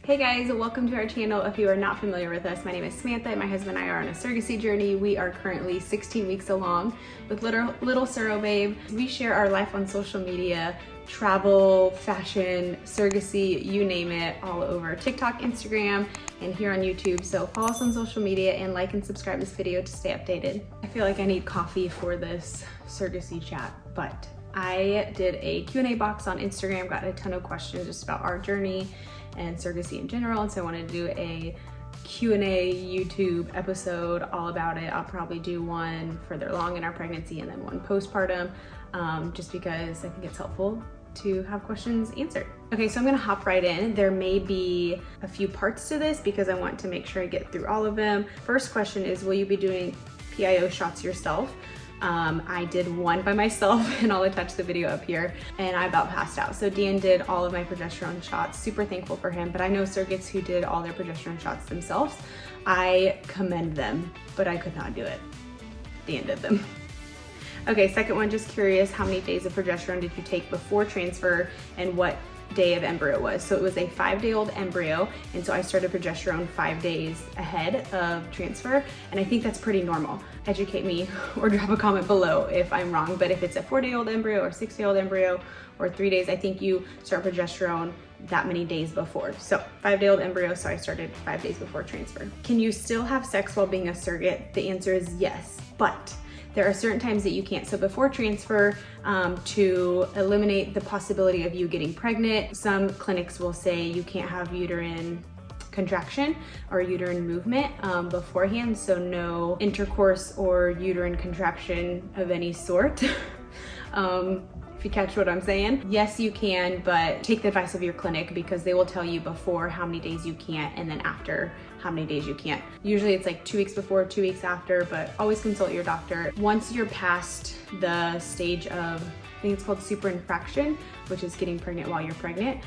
Hey guys, welcome to our channel. If you are not familiar with us, my name is Samantha and my husband and I are on a surrogacy journey. We are currently 16 weeks along with little Surro Babe. We share our life on social media, travel, fashion, surrogacy, you name it, all over TikTok, Instagram, and here on YouTube. So follow us on social media and like and subscribe this video to stay updated. I feel like I need coffee for this surrogacy chat, but I did a Q&A box on Instagram, got a ton of questions just about our journey and surrogacy in general, and so I wanted to do a Q&A YouTube episode all about it. I'll probably do one further along in our pregnancy and then one postpartum, just because I think it's helpful to have questions answered. Okay, so I'm gonna hop right in. There may be a few parts to this because I want to make sure I get through all of them. First question is, will you be doing PIO shots yourself? I did one by myself and I'll attach the video up here, and I about passed out. So Dan did all of my progesterone shots, super thankful for him, but I know surrogates who did all their progesterone shots themselves. I commend them, but I could not do it. Dan did them. Okay, second one, just curious, how many days of progesterone did you take before transfer and what day of embryo was? So it was a 5-day-old embryo, and so I started progesterone 5 days ahead of transfer, and I think that's pretty normal. Educate me or drop a comment below if I'm wrong, but if it's a 4-day-old embryo or 6-day-old embryo or 3 days, I think you start progesterone that many days before. So 5-day-old embryo, so I started 5 days before transfer. Can you still have sex while being a surrogate? The answer is yes, but there are certain times that you can't. So before transfer, to eliminate the possibility of you getting pregnant, some clinics will say you can't have uterine contraction or uterine movement beforehand, so no intercourse or uterine contraction of any sort. If you catch what I'm saying. Yes, you can, but take the advice of your clinic because they will tell you before how many days you can't and then after how many days you can't. Usually it's like 2 weeks before, 2 weeks after, but always consult your doctor. Once you're past the stage of, I think it's called superinfraction, which is getting pregnant while you're pregnant,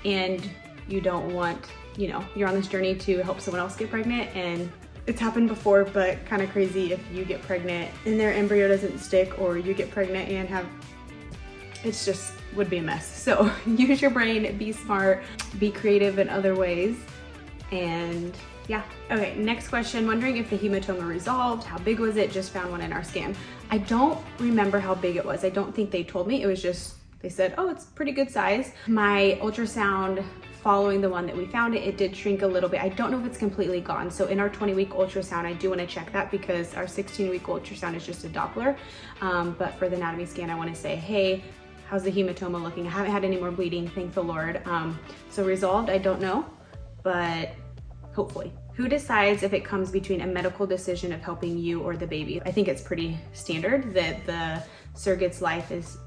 and you don't want, you're on this journey to help someone else get pregnant, and it's happened before, but kind of crazy if you get pregnant and their embryo doesn't stick, or you get pregnant and have, it's just would be a mess. So use your brain, be smart, be creative in other ways, and yeah. Okay, next question, wondering if the hematoma resolved, how big was it? Just found one in our scan. I don't remember how big it was. I don't think they told me. It was just, they said, oh, it's pretty good size. My ultrasound following the one that we found it did shrink a little bit. I don't know if it's completely gone. So in our 20-week ultrasound, I do want to check that because our 16-week ultrasound is just a Doppler. But for the anatomy scan, I want to say, hey, how's the hematoma looking? I haven't had any more bleeding, thank the Lord. So resolved, I don't know, but hopefully. Who decides if it comes between a medical decision of helping you or the baby? I think it's pretty standard that the surrogate's life is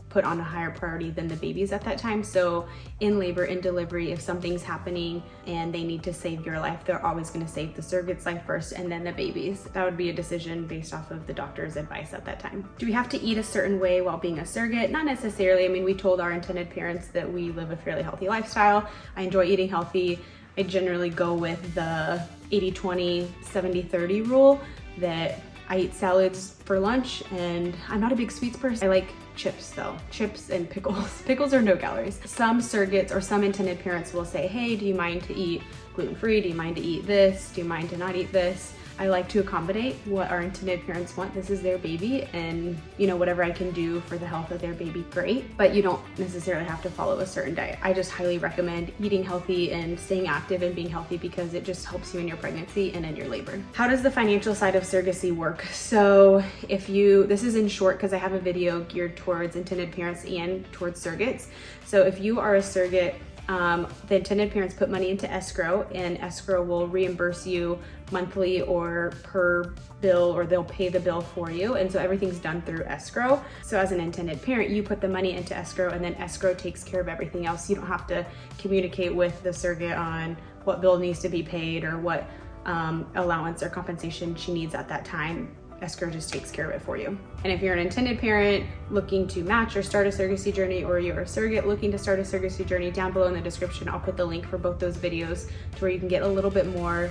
put on a higher priority than the baby's at that time. So in labor, in delivery, if something's happening and they need to save your life, they're always gonna save the surrogate's life first and then the baby's. That would be a decision based off of the doctor's advice at that time. Do we have to eat a certain way while being a surrogate? Not necessarily. I mean, we told our intended parents that we live a fairly healthy lifestyle. I enjoy eating healthy. I generally go with the 80-20, 70-30 rule, that I eat salads for lunch, and I'm not a big sweets person. I like chips though, chips and pickles. Pickles are no calories. Some surrogates or some intended parents will say, hey, do you mind to eat gluten-free? Do you mind to eat this? Do you mind to not eat this? I like to accommodate what our intended parents want. This is their baby, and whatever I can do for the health of their baby, great. But you don't necessarily have to follow a certain diet. I just highly recommend eating healthy and staying active and being healthy because it just helps you in your pregnancy and in your labor. How does the financial side of surrogacy work? So this is in short because I have a video geared towards intended parents and towards surrogates. So if you are a surrogate, the intended parents put money into escrow, and escrow will reimburse you monthly or per bill, or they'll pay the bill for you, and so everything's done through escrow. So as an intended parent, you put the money into escrow, and then escrow takes care of everything else. You don't have to communicate with the surrogate on what bill needs to be paid or what allowance or compensation she needs at that time. Escrow just takes care of it for you. And if you're an intended parent looking to match or start a surrogacy journey, or you're a surrogate looking to start a surrogacy journey, down below in the description, I'll put the link for both those videos to where you can get a little bit more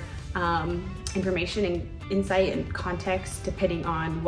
information and insight and context depending on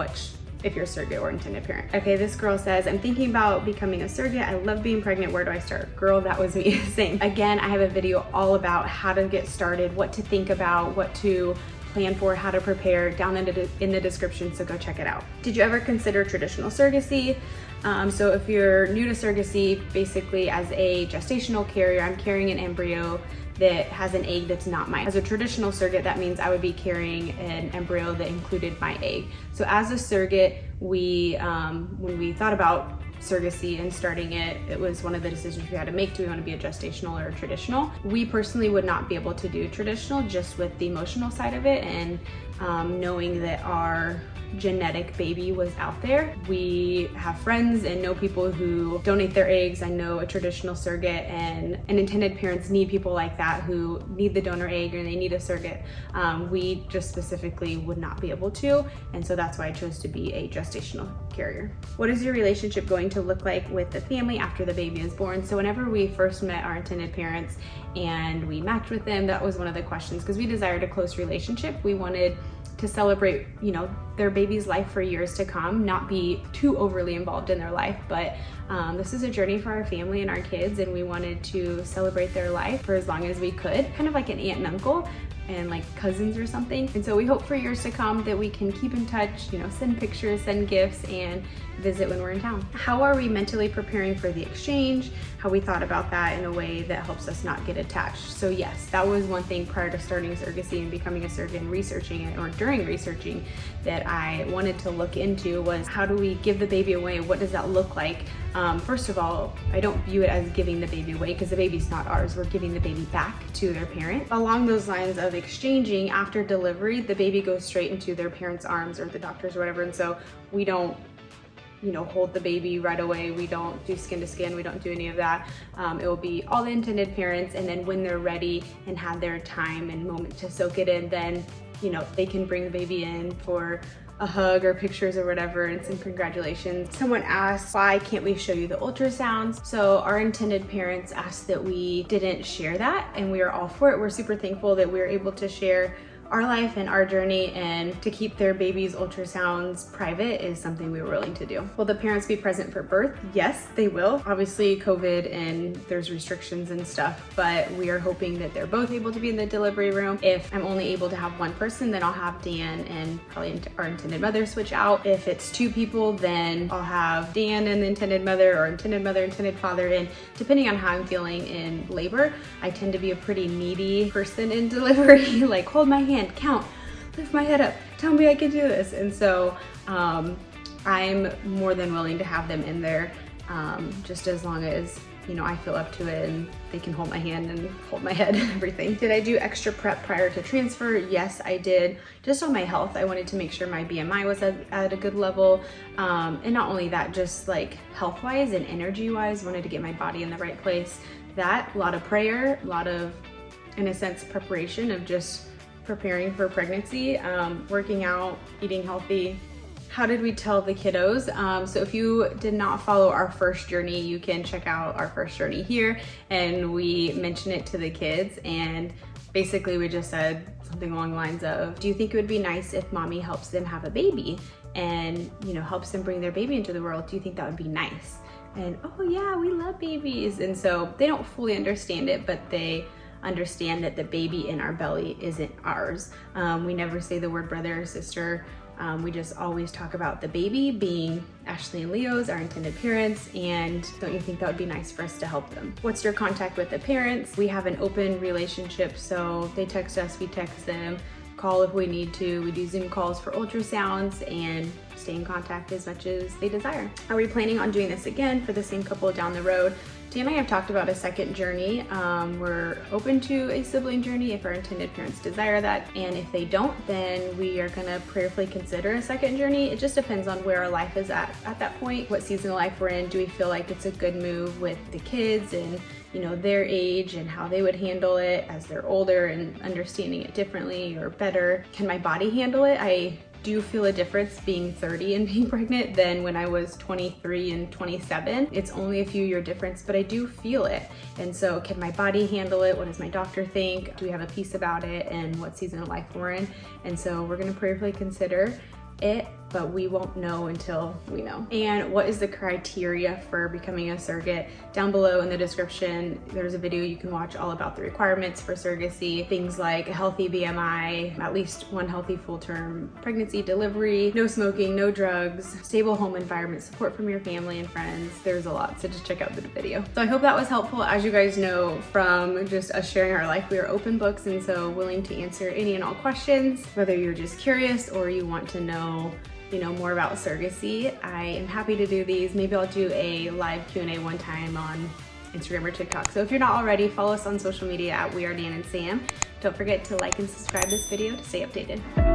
if you're a surrogate or intended parent. Okay, this girl says, I'm thinking about becoming a surrogate. I love being pregnant. Where do I start? Girl, that was me. Same. Again, I have a video all about how to get started, what to think about, what to plan for, how to prepare, down in the description, so go check it out. Did you ever consider traditional surrogacy? So if you're new to surrogacy, basically as a gestational carrier, I'm carrying an embryo that has an egg that's not mine. As a traditional surrogate, that means I would be carrying an embryo that included my egg. So as a surrogate, when we thought about surrogacy and starting it, it was one of the decisions we had to make. Do we want to be a gestational or a traditional? We personally would not be able to do traditional, just with the emotional side of it, and knowing that our genetic baby was out there. We have friends and know people who donate their eggs. I know a traditional surrogate and intended parents need people like that who need the donor egg or they need a surrogate. We just specifically would not be able to, and so that's why I chose to be a gestational carrier. What is your relationship going to look like with the family after the baby is born? So whenever we first met our intended parents and we matched with them, that was one of the questions, because we desired a close relationship. We wanted to celebrate, their baby's life for years to come, not be too overly involved in their life. But this is a journey for our family and our kids, and we wanted to celebrate their life for as long as we could, kind of like an aunt and uncle and like cousins or something. And so we hope for years to come that we can keep in touch, send pictures, send gifts, and visit when we're in town. How are we mentally preparing for the exchange? How we thought about that in a way that helps us not get attached. So yes, that was one thing prior to starting surrogacy and becoming a surrogate and researching it, or during researching, that I wanted to look into was, how do we give the baby away? What does that look like? First of all, I don't view it as giving the baby away, because the baby's not ours. We're giving the baby back to their parent. Along those lines of exchanging, after delivery, the baby goes straight into their parents' arms or the doctor's or whatever. And so we don't hold the baby right away. We don't do skin to skin. We don't do any of that. It will be all the intended parents, and then when they're ready and have their time and moment to soak it in, then they can bring the baby in for a hug or pictures or whatever, and some congratulations. Someone asked, why can't we show you the ultrasounds? So our intended parents asked that we didn't share that, and we are all for it. We're super thankful that we were able to share our life and our journey, and to keep their baby's ultrasounds private is something we were willing to do. Will the parents be present for birth? Yes, they will. Obviously COVID and there's restrictions and stuff, but we are hoping that they're both able to be in the delivery room. If I'm only able to have one person, then I'll have Dan and probably our intended mother switch out. If it's two people, then I'll have Dan and the intended mother, or intended mother, intended father, and depending on how I'm feeling in labor. I tend to be a pretty needy person in delivery, like hold my hand, count, lift my head up, tell me I can do this. And so I'm more than willing to have them in there, just as long as I feel up to it and they can hold my hand and hold my head and everything. Did I do extra prep prior to transfer? Yes, I did. Just on my health, I wanted to make sure my BMI was at a good level. And not only that, just like health-wise and energy-wise, wanted to get my body in the right place. A lot of prayer, a lot of, in a sense, preparation of just preparing for pregnancy, working out, eating healthy. How did we tell the kiddos? So if you did not follow our first journey, you can check out our first journey here, and we mention it to the kids, and basically we just said something along the lines of, do you think it would be nice if mommy helps them have a baby and helps them bring their baby into the world? Do you think that would be nice? And oh yeah, we love babies. And so they don't fully understand it, but they understand that the baby in our belly isn't ours. We never say the word brother or sister. We just always talk about the baby being Ashley and Leo's, our intended parents, and don't you think that would be nice for us to help them? What's your contact with the parents? We have an open relationship, so they text us, we text them, call if we need to. We do Zoom calls for ultrasounds and stay in contact as much as they desire. Are we planning on doing this again for the same couple down the road? Dan and I have talked about a second journey. We're open to a sibling journey if our intended parents desire that. And if they don't, then we are gonna prayerfully consider a second journey. It just depends on where our life is at that point, what season of life we're in. Do we feel like it's a good move with the kids and their age and how they would handle it as they're older and understanding it differently or better? Can my body handle it? I do feel a difference being 30 and being pregnant than when I was 23 and 27. It's only a few year difference, but I do feel it. And so can my body handle it? What does my doctor think? Do we have a peace about it? And what season of life we're in? And so we're gonna prayerfully consider it, but we won't know until we know. And what is the criteria for becoming a surrogate? Down below in the description, there's a video you can watch all about the requirements for surrogacy. Things like a healthy BMI, at least one healthy full-term pregnancy, delivery, no smoking, no drugs, stable home environment, support from your family and friends. There's a lot, so just check out the video. So I hope that was helpful. As you guys know from just us sharing our life, we are open books, and so willing to answer any and all questions, whether you're just curious or you want to know more about surrogacy. I am happy to do these. Maybe I'll do a live Q&A one time on Instagram or TikTok. So if you're not already, follow us on social media at We Are Dan and Sam. Don't forget to like and subscribe this video to stay updated.